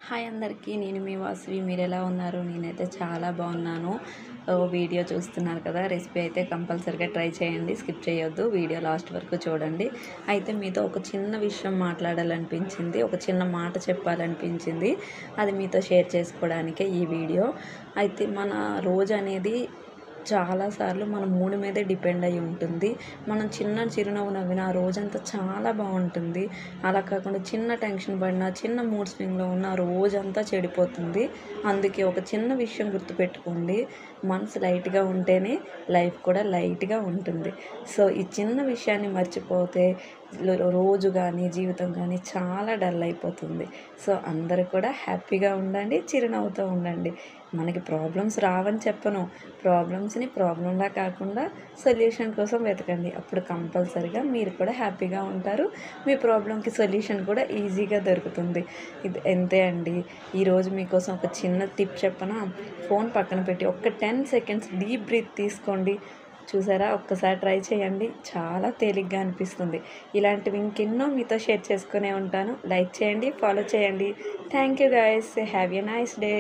Hi అందరికీ, నేను మీ వాసవి. మీరు ఎలా ఉన్నారు? నేనైతే చాలా బాగున్నాను. వీడియో చూస్తున్నారు కదా, రెసిపీ అయితే కంపల్సరీగా ట్రై చేయండి, స్కిప్ చేయొద్దు, వీడియో లాస్ట్ వరకు చూడండి. అయితే మీతో ఒక చిన్న విషయం మాట్లాడాలనిపించింది, ఒక చిన్న మాట చెప్పాలనిపించింది. అది మీతో షేర్ చేసుకోవడానికే ఈ వీడియో. అయితే మన రోజు అనేది చాలాసార్లు మన మూడ్ మీదే డిపెండ్ అయి ఉంటుంది. మనం చిన్న చిరునవ్వు నవ్విన ఆ రోజంతా చాలా బాగుంటుంది. అలా కాకుండా చిన్న టెన్షన్ పడినా, చిన్న మూడ్ స్వింగ్లో ఉన్న రోజంతా చెడిపోతుంది. అందుకే ఒక చిన్న విషయం గుర్తుపెట్టుకోండి, మనసు లైట్గా ఉంటేనే లైఫ్ కూడా లైట్గా ఉంటుంది. సో ఈ చిన్న విషయాన్ని మర్చిపోతే రోజు కానీ జీవితం కానీ చాలా డల్ అయిపోతుంది. సో అందరూ కూడా హ్యాపీగా ఉండండి, చిరునవ్వుతో ఉండండి. మనకి ప్రాబ్లమ్స్ రావని చెప్పను, ప్రాబ్లమ్స్ని ప్రాబ్లంలా కాకుండా సొల్యూషన్ కోసం వెతకండి. అప్పుడు కంపల్సరీగా మీరు కూడా హ్యాపీగా ఉంటారు, మీ ప్రాబ్లంకి సొల్యూషన్ కూడా ఈజీగా దొరుకుతుంది. ఇది అంతే అండి. ఈరోజు మీకోసం ఒక చిన్న టిప్ చెప్పనా? ఫోన్ పక్కన పెట్టి ఒక 10 సెకండ్స్ డీప్ బ్రీత్ తీసుకోండి. చూసారా, ఒక్కసారి ట్రై చేయండి, చాలా తేలిగ్గా అనిపిస్తుంది. ఇలాంటివి ఇంకెన్నో మీతో షేర్ చేసుకునే ఉంటాను. లైక్ చేయండి, ఫాలో చేయండి. Thank you guys, have a nice day.